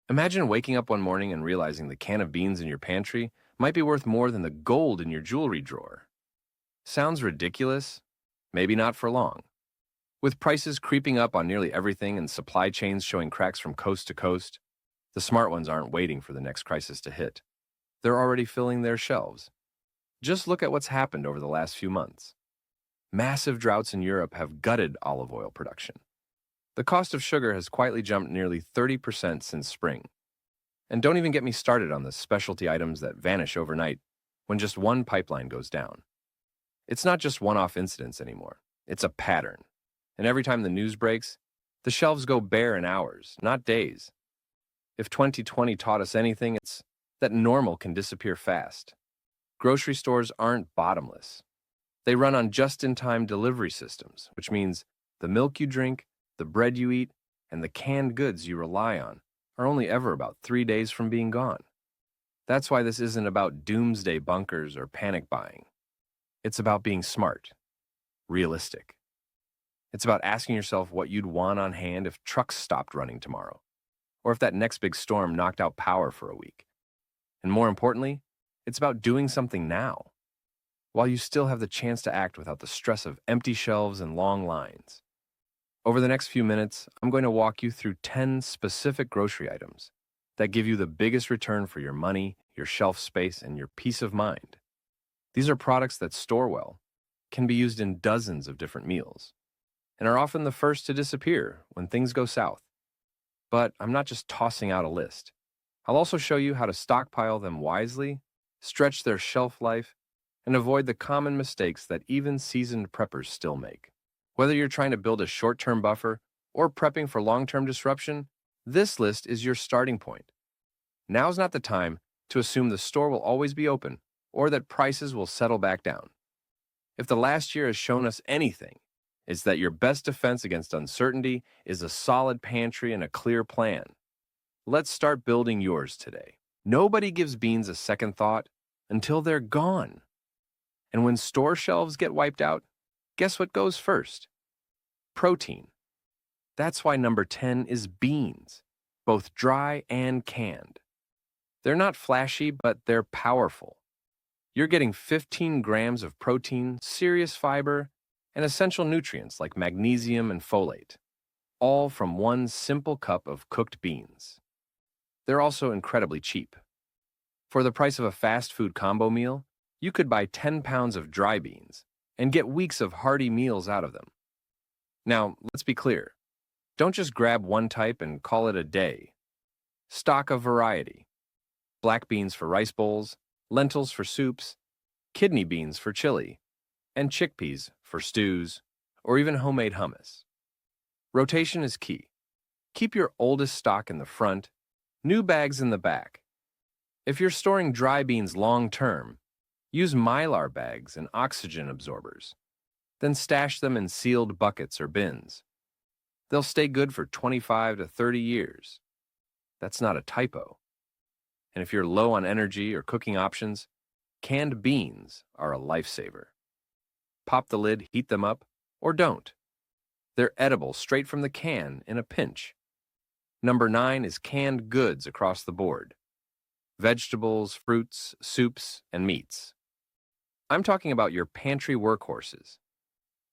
Imagine waking up one morning and realizing the can of beans in your pantry might be worth more than the gold in your jewelry drawer. Sounds ridiculous? Maybe not for long. With prices creeping up on nearly everything and supply chains showing cracks from coast to coast, the smart ones aren't waiting for the next crisis to hit. They're already filling their shelves. Just look at what's happened over the last few months. Massive droughts in Europe have gutted olive oil production. The cost of sugar has quietly jumped nearly 30% since spring. And don't even get me started on the specialty items that vanish overnight when just one pipeline goes down. It's not just one-off incidents anymore. It's a pattern. And every time the news breaks, the shelves go bare in hours, not days. If 2020 taught us anything, it's that normal can disappear fast. Grocery stores aren't bottomless. They run on just-in-time delivery systems, which means the milk you drink, the bread you eat, and the canned goods you rely on are only ever about 3 days from being gone. That's why this isn't about doomsday bunkers or panic buying. It's about being smart, realistic. It's about asking yourself what you'd want on hand if trucks stopped running tomorrow, or if that next big storm knocked out power for a week. And more importantly, it's about doing something now, while you still have the chance to act without the stress of empty shelves and long lines. Over the next few minutes, I'm going to walk you through 10 specific grocery items that give you the biggest return for your money, your shelf space, and your peace of mind. These are products that store well, can be used in dozens of different meals, and are often the first to disappear when things go south. But I'm not just tossing out a list. I'll also show you how to stockpile them wisely, stretch their shelf life, and avoid the common mistakes that even seasoned preppers still make. Whether you're trying to build a short-term buffer or prepping for long-term disruption, this list is your starting point. Now's not the time to assume the store will always be open or that prices will settle back down. If the last year has shown us anything, it's that your best defense against uncertainty is a solid pantry and a clear plan. Let's start building yours today. Nobody gives beans a second thought until they're gone. And when store shelves get wiped out, guess what goes first? Protein. That's why number 10 is beans, both dry and canned. They're not flashy, but they're powerful. You're getting 15 grams of protein, serious fiber, and essential nutrients like magnesium and folate, all from one simple cup of cooked beans. They're also incredibly cheap. For the price of a fast food combo meal, you could buy 10 pounds of dry beans and get weeks of hearty meals out of them. Now, let's be clear. Don't just grab one type and call it a day. Stock a variety. Black beans for rice bowls, lentils for soups, kidney beans for chili, and chickpeas for stews, or even homemade hummus. Rotation is key. Keep your oldest stock in the front, new bags in the back. If you're storing dry beans long-term, use Mylar bags and oxygen absorbers. Then stash them in sealed buckets or bins. They'll stay good for 25 to 30 years. That's not a typo. And if you're low on energy or cooking options, canned beans are a lifesaver. Pop the lid, heat them up, or don't. They're edible straight from the can in a pinch. Number 9 is canned goods across the board. Vegetables, fruits, soups, and meats. I'm talking about your pantry workhorses.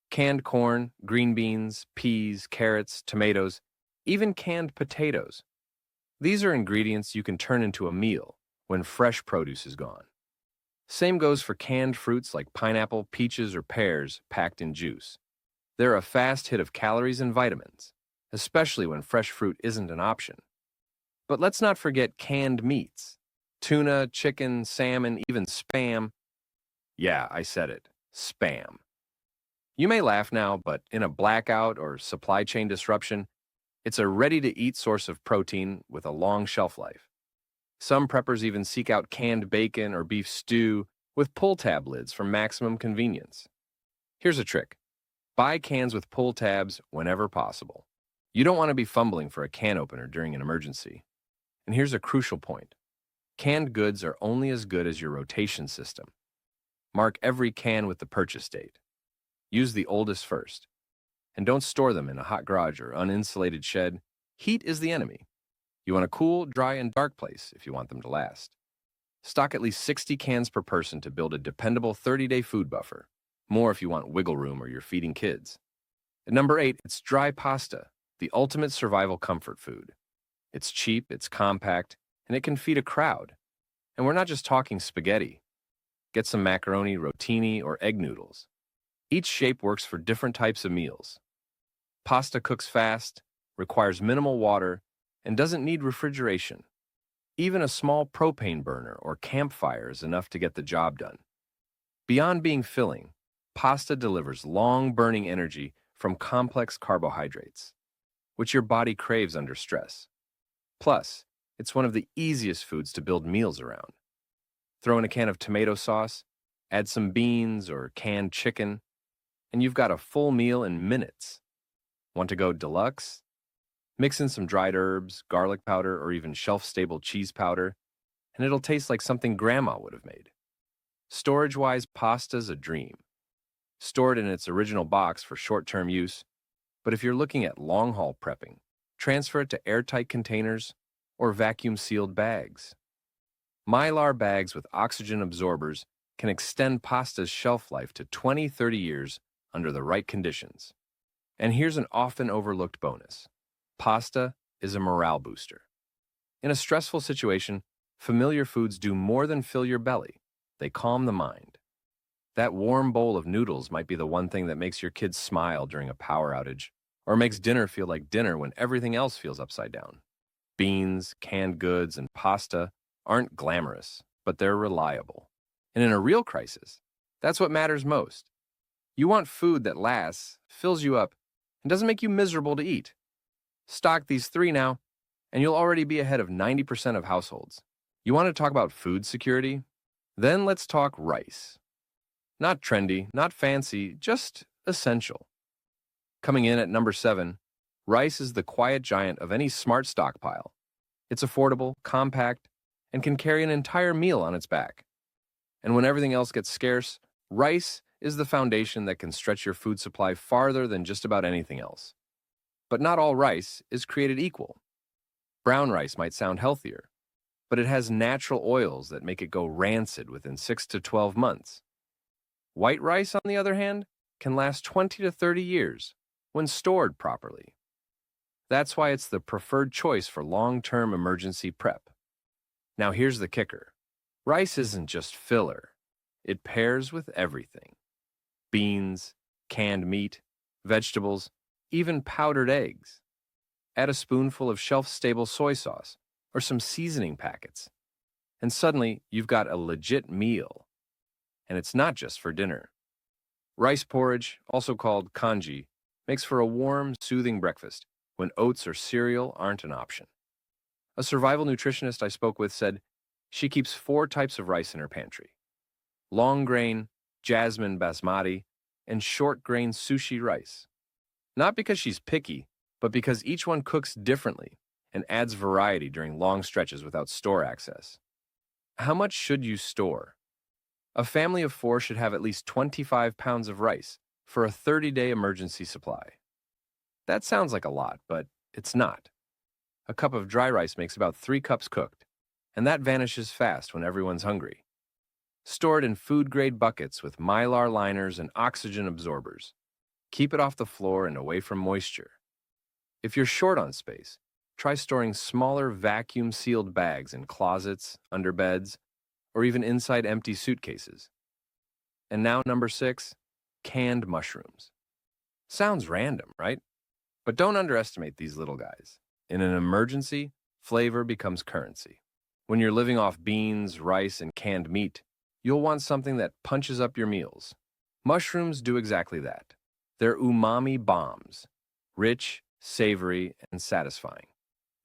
Canned corn, green beans, peas, carrots, tomatoes, even canned potatoes. These are ingredients you can turn into a meal when fresh produce is gone. Same goes for canned fruits like pineapple, peaches, or pears packed in juice. They're a fast hit of calories and vitamins, especially when fresh fruit isn't an option. But let's not forget canned meats. Tuna, chicken, salmon, even Spam. Yeah, I said it. Spam. You may laugh now, but in a blackout or supply chain disruption, it's a ready-to-eat source of protein with a long shelf life. Some preppers even seek out canned bacon or beef stew with pull-tab lids for maximum convenience. Here's a trick. Buy cans with pull tabs whenever possible. You don't want to be fumbling for a can opener during an emergency. And here's a crucial point. Canned goods are only as good as your rotation system. Mark every can with the purchase date. Use the oldest first. And don't store them in a hot garage or uninsulated shed. Heat is the enemy. You want a cool, dry, and dark place if you want them to last. Stock at least 60 cans per person to build a dependable 30-day food buffer. More if you want wiggle room or you're feeding kids. At number 8, it's dry pasta, the ultimate survival comfort food. It's cheap, it's compact, and it can feed a crowd. And we're not just talking spaghetti. Get some macaroni, rotini, or egg noodles. Each shape works for different types of meals. Pasta cooks fast, requires minimal water, and doesn't need refrigeration. Even a small propane burner or campfire is enough to get the job done. Beyond being filling, pasta delivers long-burning energy from complex carbohydrates, which your body craves under stress. Plus, it's one of the easiest foods to build meals around. Throw in a can of tomato sauce, add some beans or canned chicken, and you've got a full meal in minutes. Want to go deluxe? Mix in some dried herbs, garlic powder, or even shelf-stable cheese powder, and it'll taste like something Grandma would have made. Storage-wise, pasta's a dream. Store it in its original box for short-term use, but if you're looking at long-haul prepping, transfer it to airtight containers or vacuum-sealed bags. Mylar bags with oxygen absorbers can extend pasta's shelf life to 20-30 years under the right conditions. And here's an often overlooked bonus. Pasta is a morale booster. In a stressful situation, familiar foods do more than fill your belly. They calm the mind. That warm bowl of noodles might be the one thing that makes your kids smile during a power outage, or makes dinner feel like dinner when everything else feels upside down. Beans, canned goods, and pasta aren't glamorous, but they're reliable. And in a real crisis, that's what matters most. You want food that lasts, fills you up, and doesn't make you miserable to eat. Stock these 3 now, and you'll already be ahead of 90% of households. You want to talk about food security? Then let's talk rice. Not trendy, not fancy, just essential. Coming in at number 7, rice is the quiet giant of any smart stockpile. It's affordable, compact, and can carry an entire meal on its back. And when everything else gets scarce, rice is the foundation that can stretch your food supply farther than just about anything else. But not all rice is created equal. Brown rice might sound healthier, but it has natural oils that make it go rancid within 6 to 12 months. White rice, on the other hand, can last 20 to 30 years when stored properly. That's why it's the preferred choice for long-term emergency prep. Now here's the kicker. Rice isn't just filler. It pairs with everything. Beans, canned meat, vegetables, even powdered eggs. Add a spoonful of shelf-stable soy sauce or some seasoning packets, and suddenly you've got a legit meal. And it's not just for dinner. Rice porridge, also called congee, makes for a warm, soothing breakfast when oats or cereal aren't an option. A survival nutritionist I spoke with said she keeps 4 types of rice in her pantry: long grain, jasmine basmati, and short grain sushi rice. Not because she's picky, but because each one cooks differently and adds variety during long stretches without store access. How much should you store? A family of 4 should have at least 25 pounds of rice for a 30-day emergency supply. That sounds like a lot, but it's not. A cup of dry rice makes about 3 cups cooked, and that vanishes fast when everyone's hungry. Store it in food-grade buckets with mylar liners and oxygen absorbers. Keep it off the floor and away from moisture. If you're short on space, try storing smaller vacuum-sealed bags in closets, under beds, or even inside empty suitcases. And now number 6, canned mushrooms. Sounds random, right? But don't underestimate these little guys. In an emergency, flavor becomes currency. When you're living off beans, rice, and canned meat, you'll want something that punches up your meals. Mushrooms do exactly that. They're umami bombs, rich, savory, and satisfying.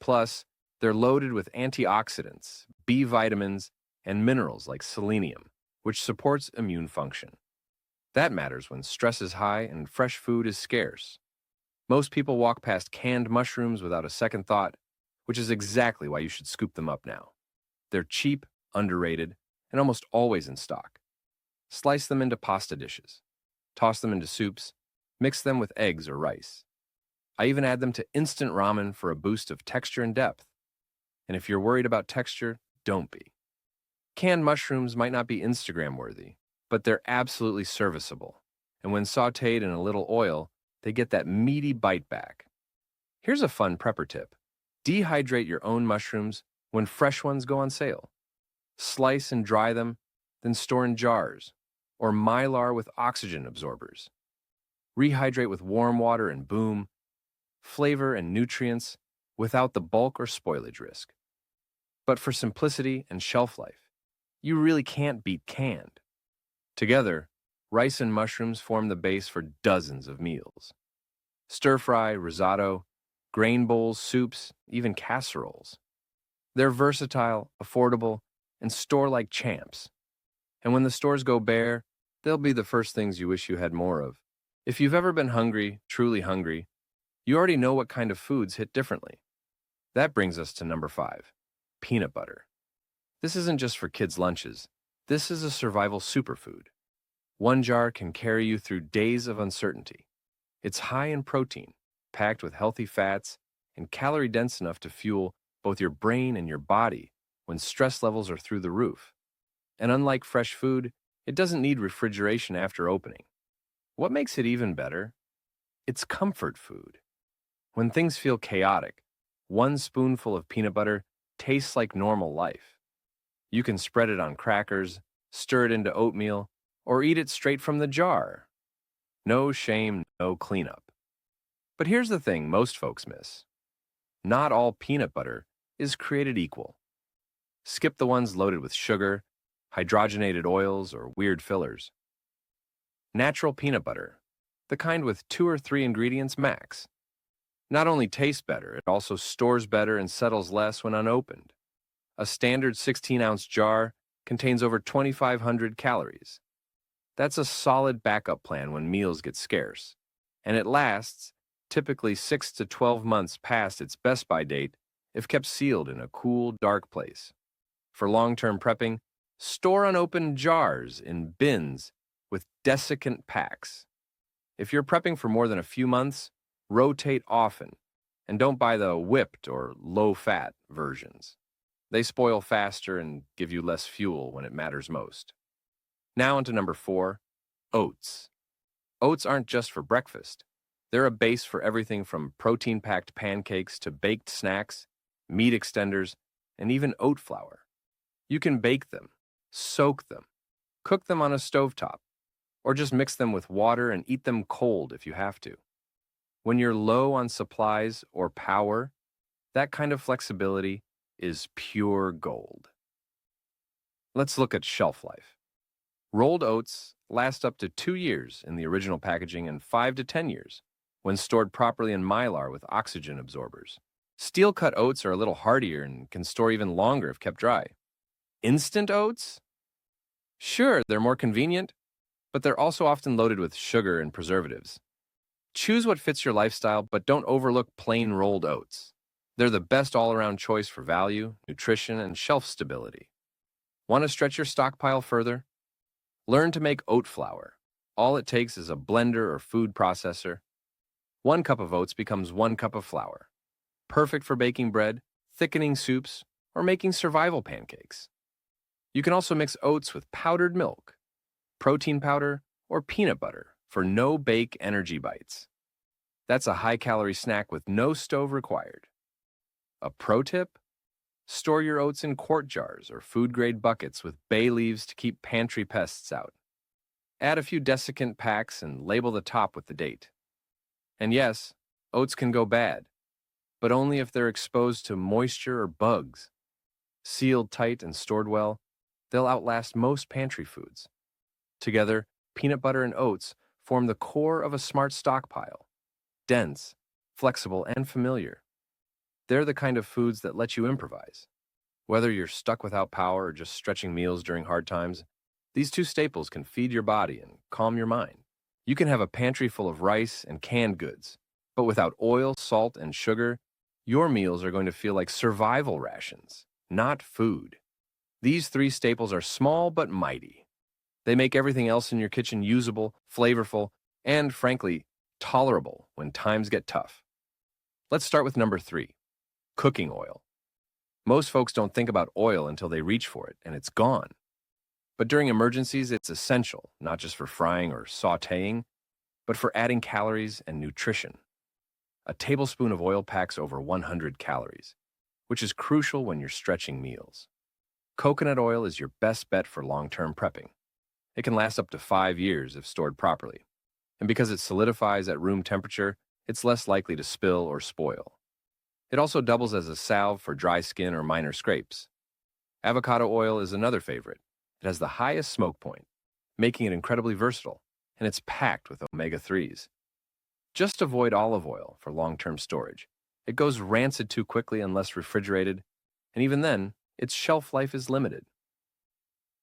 Plus, they're loaded with antioxidants, B vitamins, and minerals like selenium, which supports immune function. That matters when stress is high and fresh food is scarce. Most people walk past canned mushrooms without a second thought, which is exactly why you should scoop them up now. They're cheap, underrated, and almost always in stock. Slice them into pasta dishes. Toss them into soups. Mix them with eggs or rice. I even add them to instant ramen for a boost of texture and depth. And if you're worried about texture, don't be. Canned mushrooms might not be Instagram worthy, but they're absolutely serviceable. And when sautéed in a little oil, they get that meaty bite back. Here's a fun prepper tip. Dehydrate your own mushrooms when fresh ones go on sale. Slice and dry them, then store in jars, or mylar with oxygen absorbers. Rehydrate with warm water and boom, flavor and nutrients without the bulk or spoilage risk. But for simplicity and shelf life, you really can't beat canned. Together, rice and mushrooms form the base for dozens of meals. Stir-fry, risotto, grain bowls, soups, even casseroles. They're versatile, affordable, and store like champs. And when the stores go bare, they'll be the first things you wish you had more of. If you've ever been hungry, truly hungry, you already know what kind of foods hit differently. That brings us to number 5, peanut butter. This isn't just for kids' lunches. This is a survival superfood. One jar can carry you through days of uncertainty. It's high in protein, packed with healthy fats, and calorie-dense enough to fuel both your brain and your body when stress levels are through the roof. And unlike fresh food, it doesn't need refrigeration after opening. What makes it even better? It's comfort food. When things feel chaotic, one spoonful of peanut butter tastes like normal life. You can spread it on crackers, stir it into oatmeal, or eat it straight from the jar. No shame, no cleanup. But here's the thing most folks miss. Not all peanut butter is created equal. Skip the ones loaded with sugar, hydrogenated oils, or weird fillers. Natural peanut butter, the kind with 2 or 3 ingredients max, not only tastes better, it also stores better and settles less when unopened. A standard 16-ounce jar contains over 2,500 calories. That's a solid backup plan when meals get scarce, and it lasts typically 6 to 12 months past its best-by date if kept sealed in a cool, dark place. For long-term prepping, store unopened jars in bins with desiccant packs. If you're prepping for more than a few months, rotate often, and don't buy the whipped or low-fat versions. They spoil faster and give you less fuel when it matters most. Now onto number 4, oats. Oats aren't just for breakfast. They're a base for everything from protein-packed pancakes to baked snacks, meat extenders, and even oat flour. You can bake them, soak them, cook them on a stovetop, or just mix them with water and eat them cold if you have to. When you're low on supplies or power, that kind of flexibility is pure gold. Let's look at shelf life. Rolled oats last up to 2 years in the original packaging and 5 to 10 years when stored properly in mylar with oxygen absorbers. Steel-cut oats are a little hardier and can store even longer if kept dry. Instant oats? Sure, they're more convenient, but they're also often loaded with sugar and preservatives. Choose what fits your lifestyle, but don't overlook plain rolled oats. They're the best all-around choice for value, nutrition, and shelf stability. Want to stretch your stockpile further? Learn to make oat flour. All it takes is a blender or food processor. 1 cup of oats becomes 1 cup of flour. Perfect for baking bread, thickening soups, or making survival pancakes. You can also mix oats with powdered milk, protein powder, or peanut butter for no-bake energy bites. That's a high-calorie snack with no stove required. A pro tip? Store your oats in quart jars or food-grade buckets with bay leaves to keep pantry pests out. Add a few desiccant packs and label the top with the date. And yes, oats can go bad, but only if they're exposed to moisture or bugs. Sealed tight and stored well, they'll outlast most pantry foods. Together, peanut butter and oats form the core of a smart stockpile. Dense, flexible, and familiar. They're the kind of foods that let you improvise. Whether you're stuck without power or just stretching meals during hard times, these 2 staples can feed your body and calm your mind. You can have a pantry full of rice and canned goods, but without oil, salt, and sugar, your meals are going to feel like survival rations, not food. These 3 staples are small but mighty. They make everything else in your kitchen usable, flavorful, and, frankly, tolerable when times get tough. Let's start with number 3, cooking oil. Most folks don't think about oil until they reach for it, and it's gone. But during emergencies, it's essential, not just for frying or sautéing, but for adding calories and nutrition. A tablespoon of oil packs over 100 calories, which is crucial when you're stretching meals. Coconut oil is your best bet for long-term prepping. It can last up to 5 years if stored properly. And because it solidifies at room temperature, it's less likely to spill or spoil. It also doubles as a salve for dry skin or minor scrapes. Avocado oil is another favorite. It has the highest smoke point, making it incredibly versatile, and it's packed with omega-3s. Just avoid olive oil for long-term storage. It goes rancid too quickly unless refrigerated, and even then, its shelf life is limited.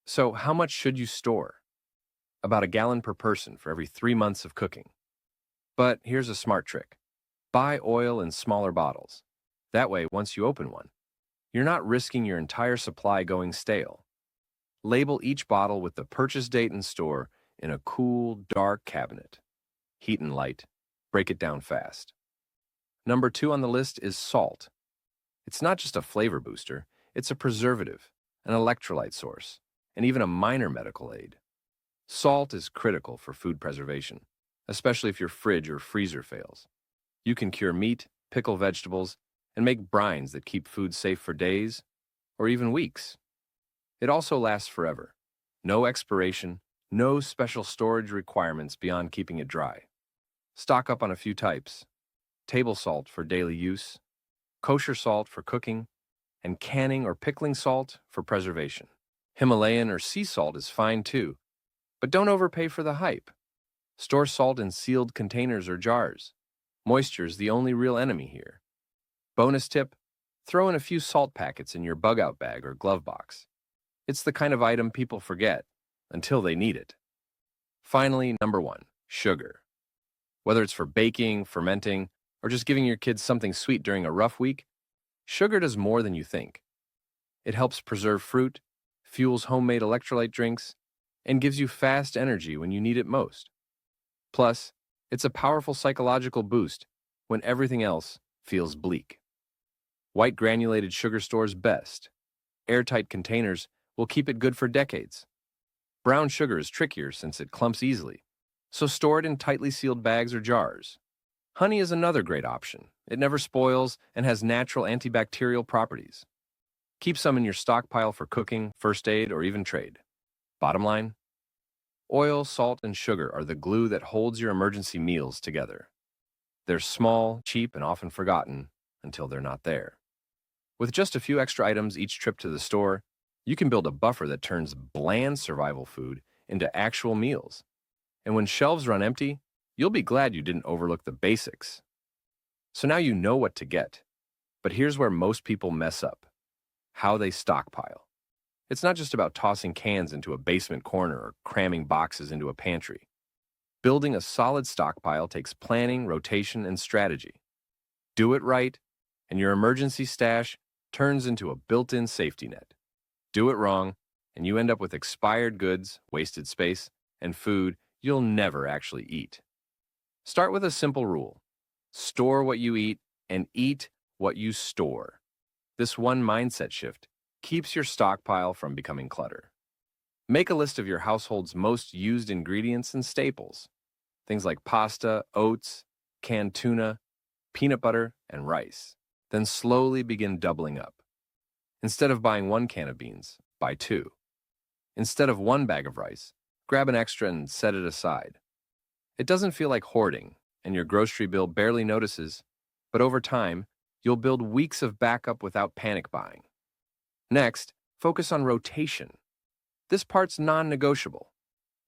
So how much should you store? About a gallon per person for every 3 months of cooking. But here's a smart trick. Buy oil in smaller bottles. That way, once you open one, you're not risking your entire supply going stale. Label each bottle with the purchase date and store in a cool, dark cabinet. Heat and light. Break it down fast. Number 2 on the list is salt. It's not just a flavor booster, it's a preservative, an electrolyte source, and even a minor medical aid. Salt is critical for food preservation, especially if your fridge or freezer fails. You can cure meat, pickle vegetables, and make brines that keep food safe for days or even weeks. It also lasts forever. No expiration, no special storage requirements beyond keeping it dry. Stock up on a few types: table salt for daily use, kosher salt for cooking, and canning or pickling salt for preservation. Himalayan or sea salt is fine too, but don't overpay for the hype. Store salt in sealed containers or jars. Moisture is the only real enemy here. Bonus tip: throw in a few salt packets in your bug-out bag or glove box. It's the kind of item people forget until they need it. Finally, number 1, sugar. Whether it's for baking, fermenting, or just giving your kids something sweet during a rough week, sugar does more than you think. It helps preserve fruit, fuels homemade electrolyte drinks, and gives you fast energy when you need it most. Plus, it's a powerful psychological boost when everything else feels bleak. White granulated sugar stores best. Airtight containers will keep it good for decades. Brown sugar is trickier since it clumps easily, so store it in tightly sealed bags or jars. Honey is another great option. It never spoils and has natural antibacterial properties. Keep some in your stockpile for cooking, first aid, or even trade. Bottom line: oil, salt, and sugar are the glue that holds your emergency meals together. They're small, cheap, and often forgotten until they're not there. With just a few extra items each trip to the store, you can build a buffer that turns bland survival food into actual meals. And when shelves run empty, you'll be glad you didn't overlook the basics. So now you know what to get. But here's where most people mess up: how they stockpile. It's not just about tossing cans into a basement corner or cramming boxes into a pantry. Building a solid stockpile takes planning, rotation, and strategy. Do it right, and your emergency stash turns into a built-in safety net. Do it wrong, and you end up with expired goods, wasted space, and food you'll never actually eat. Start with a simple rule: store what you eat and eat what you store. This one mindset shift keeps your stockpile from becoming clutter. Make a list of your household's most used ingredients and staples. Things like pasta, oats, canned tuna, peanut butter, and rice. Then slowly begin doubling up. Instead of buying 1 can of beans, buy 2. Instead of 1 bag of rice, grab an extra and set it aside. It doesn't feel like hoarding, and your grocery bill barely notices, but over time, you'll build weeks of backup without panic buying. Next, focus on rotation. This part's non-negotiable.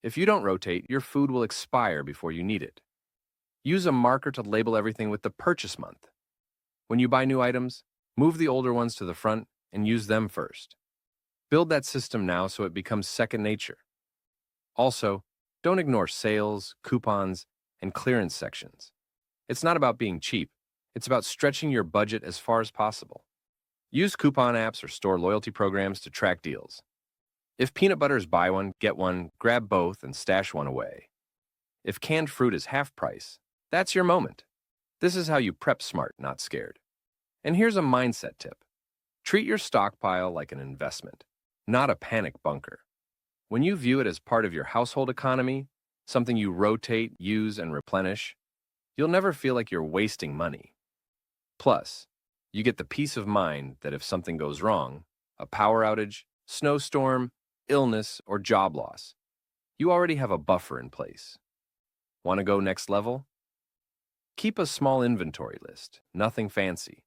If you don't rotate, your food will expire before you need it. Use a marker to label everything with the purchase month. When you buy new items, move the older ones to the front and use them first. Build that system now so it becomes second nature. Also, don't ignore sales, coupons, and clearance sections. It's not about being cheap. It's about stretching your budget as far as possible. Use coupon apps or store loyalty programs to track deals. If peanut butter is buy one, get one, grab both and stash one away. If canned fruit is half price, that's your moment. This is how you prep smart, not scared. And here's a mindset tip. Treat your stockpile like an investment, not a panic bunker. When you view it as part of your household economy, something you rotate, use, and replenish, you'll never feel like you're wasting money. Plus, you get the peace of mind that if something goes wrong, a power outage, snowstorm, illness, or job loss, you already have a buffer in place. Want to go next level? Keep a small inventory list, nothing fancy.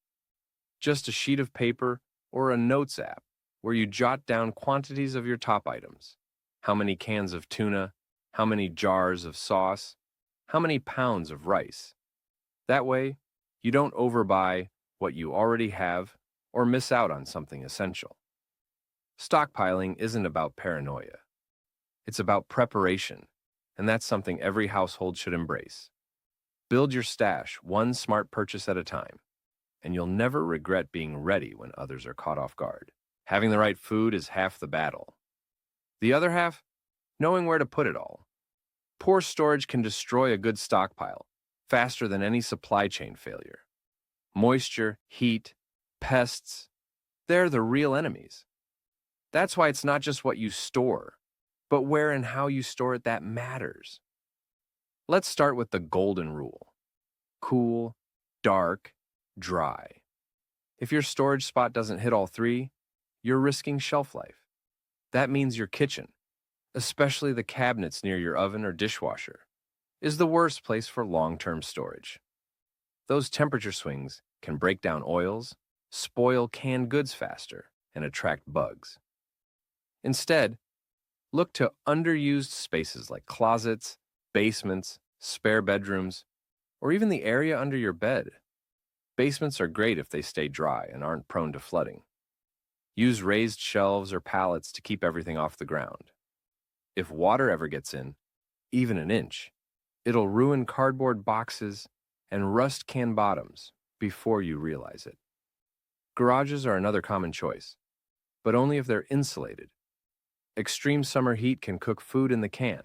Just a sheet of paper or a notes app where you jot down quantities of your top items. How many cans of tuna, how many jars of sauce, how many pounds of rice. That way, you don't overbuy what you already have or miss out on something essential. Stockpiling isn't about paranoia. It's about preparation, and that's something every household should embrace. Build your stash one smart purchase at a time, and you'll never regret being ready when others are caught off guard. Having the right food is half the battle. The other half, knowing where to put it all. Poor storage can destroy a good stockpile faster than any supply chain failure. Moisture, heat, pests, they're the real enemies. That's why it's not just what you store, but where and how you store it that matters. Let's start with the golden rule. Cool, dark, dry. If your storage spot doesn't hit all three, you're risking shelf life. That means your kitchen, especially the cabinets near your oven or dishwasher, is the worst place for long-term storage. Those temperature swings can break down oils, spoil canned goods faster, and attract bugs. Instead, look to underused spaces like closets, basements, spare bedrooms, or even the area under your bed. Basements are great if they stay dry and aren't prone to flooding. Use raised shelves or pallets to keep everything off the ground. If water ever gets in, even an inch, it'll ruin cardboard boxes and rust can bottoms before you realize it. Garages are another common choice, but only if they're insulated. Extreme summer heat can cook food in the can,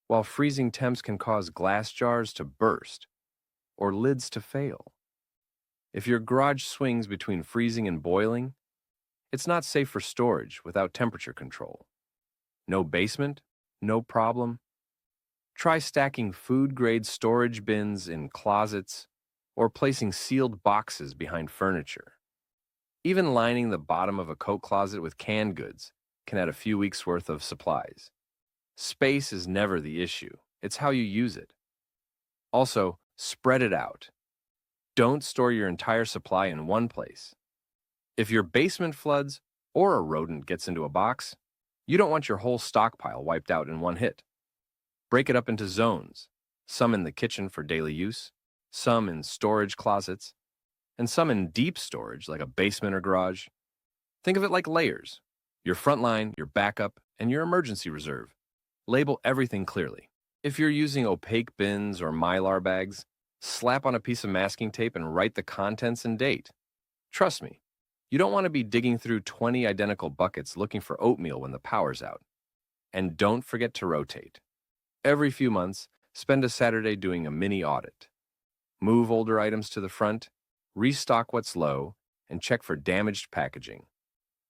while freezing temps can cause glass jars to burst or lids to fail. If your garage swings between freezing and boiling, it's not safe for storage without temperature control. No basement? No problem. Try stacking food-grade storage bins in closets or placing sealed boxes behind furniture. Even lining the bottom of a coat closet with canned goods can add a few weeks' worth of supplies. Space is never the issue. It's how you use it. Also, spread it out. Don't store your entire supply in one place. If your basement floods or a rodent gets into a box, you don't want your whole stockpile wiped out in one hit. Break it up into zones, some in the kitchen for daily use, some in storage closets, and some in deep storage like a basement or garage. Think of it like layers: your front line, your backup, and your emergency reserve. Label everything clearly. If you're using opaque bins or Mylar bags, slap on a piece of masking tape and write the contents and date. Trust me, you don't want to be digging through 20 identical buckets looking for oatmeal when the power's out. And don't forget to rotate. Every few months, spend a Saturday doing a mini audit. Move older items to the front, restock what's low, and check for damaged packaging.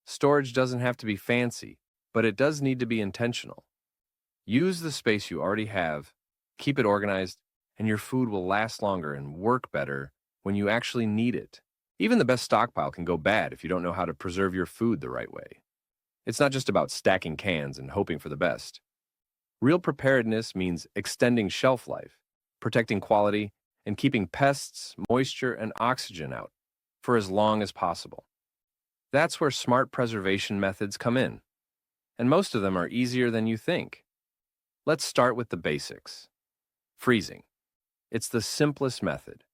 Storage doesn't have to be fancy, but it does need to be intentional. Use the space you already have, keep it organized, and your food will last longer and work better when you actually need it. Even the best stockpile can go bad if you don't know how to preserve your food the right way. It's not just about stacking cans and hoping for the best. Real preparedness means extending shelf life, protecting quality, and keeping pests, moisture, and oxygen out for as long as possible. That's where smart preservation methods come in, and most of them are easier than you think. Let's start with the basics. Freezing. It's the simplest method,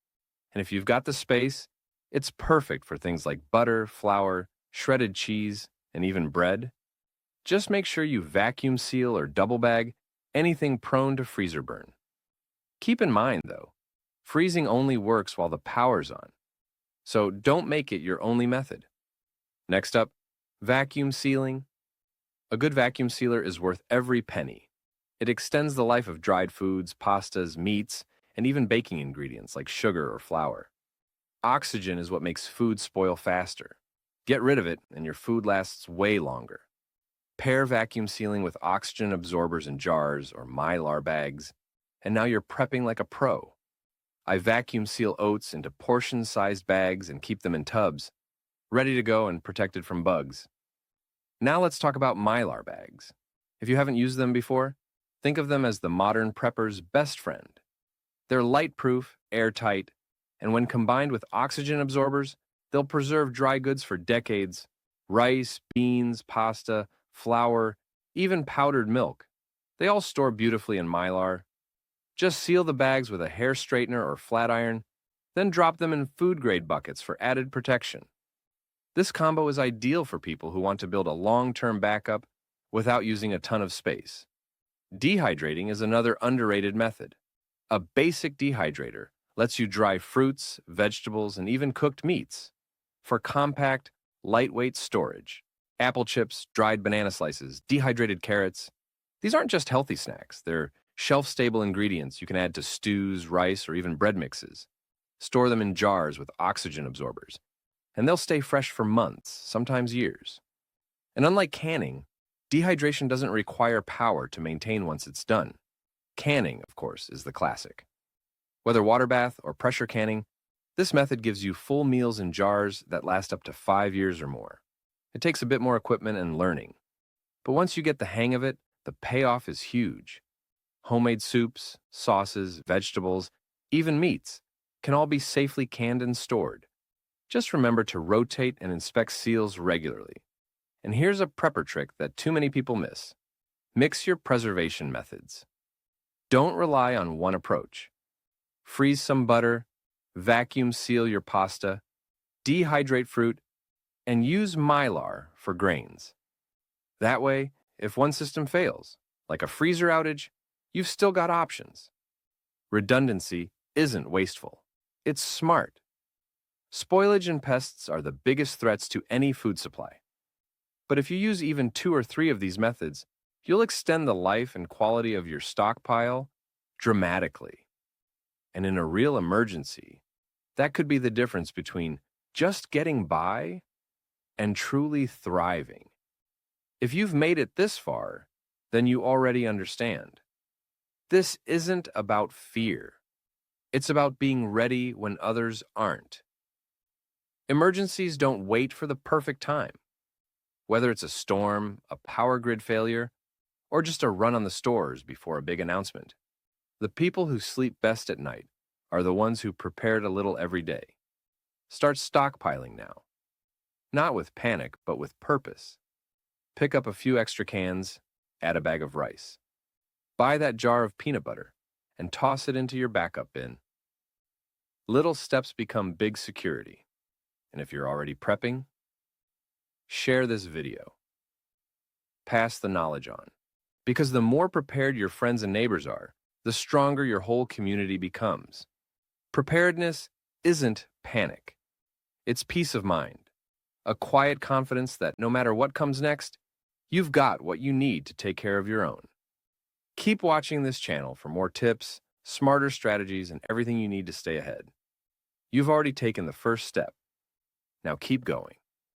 and if you've got the space, it's perfect for things like butter, flour, shredded cheese, and even bread. Just make sure you vacuum seal or double bag anything prone to freezer burn. Keep in mind, though, freezing only works while the power's on, so don't make it your only method. Next up, vacuum sealing. A good vacuum sealer is worth every penny. It extends the life of dried foods, pastas, meats, and even baking ingredients like sugar or flour. Oxygen is what makes food spoil faster, Get rid of it, and your food lasts way longer. Pair vacuum sealing with oxygen absorbers in jars or Mylar bags, and now you're prepping like a pro. I vacuum seal oats into portion-sized bags and keep them in tubs, ready to go and protected from bugs. Now let's talk about Mylar bags. If you haven't used them before, think of them as the modern prepper's best friend. They're light-proof, airtight, and when combined with oxygen absorbers, they'll preserve dry goods for decades. Rice, beans, pasta, flour, even powdered milk. They all store beautifully in Mylar. Just seal the bags with a hair straightener or flat iron, then drop them in food-grade buckets for added protection. This combo is ideal for people who want to build a long-term backup without using a ton of space. Dehydrating is another underrated method. A basic dehydrator lets you dry fruits, vegetables, and even cooked meats for compact, lightweight storage. Apple chips, dried banana slices, dehydrated carrots. These aren't just healthy snacks. They're shelf-stable ingredients you can add to stews, rice, or even bread mixes. Store them in jars with oxygen absorbers, and they'll stay fresh for months, sometimes years. And unlike canning, dehydration doesn't require power to maintain once it's done. Canning, of course, is the classic. Whether water bath or pressure canning, this method gives you full meals in jars that last up to 5 years or more. It takes a bit more equipment and learning, but once you get the hang of it, the payoff is huge. Homemade soups, sauces, vegetables, even meats can all be safely canned and stored. Just remember to rotate and inspect seals regularly. And here's a prepper trick that too many people miss. Mix your preservation methods. Don't rely on one approach. Freeze some butter, vacuum seal your pasta, dehydrate fruit, and use Mylar for grains. That way, if one system fails, like a freezer outage, you've still got options. Redundancy isn't wasteful. It's smart. Spoilage and pests are the biggest threats to any food supply. But if you use even 2 or 3 of these methods, you'll extend the life and quality of your stockpile dramatically. And in a real emergency, that could be the difference between just getting by and truly thriving. If you've made it this far, then you already understand. This isn't about fear. It's about being ready when others aren't. Emergencies don't wait for the perfect time. Whether it's a storm, a power grid failure, or just a run on the stores before a big announcement, the people who sleep best at night are the ones who prepared a little every day. Start stockpiling now. Not with panic, but with purpose. Pick up a few extra cans, add a bag of rice. Buy that jar of peanut butter and toss it into your backup bin. Little steps become big security. And if you're already prepping, share this video. Pass the knowledge on. Because the more prepared your friends and neighbors are, the stronger your whole community becomes. Preparedness isn't panic. It's peace of mind. A quiet confidence that no matter what comes next, you've got what you need to take care of your own. Keep watching this channel for more tips, smarter strategies, and everything you need to stay ahead. You've already taken the first step. Now keep going.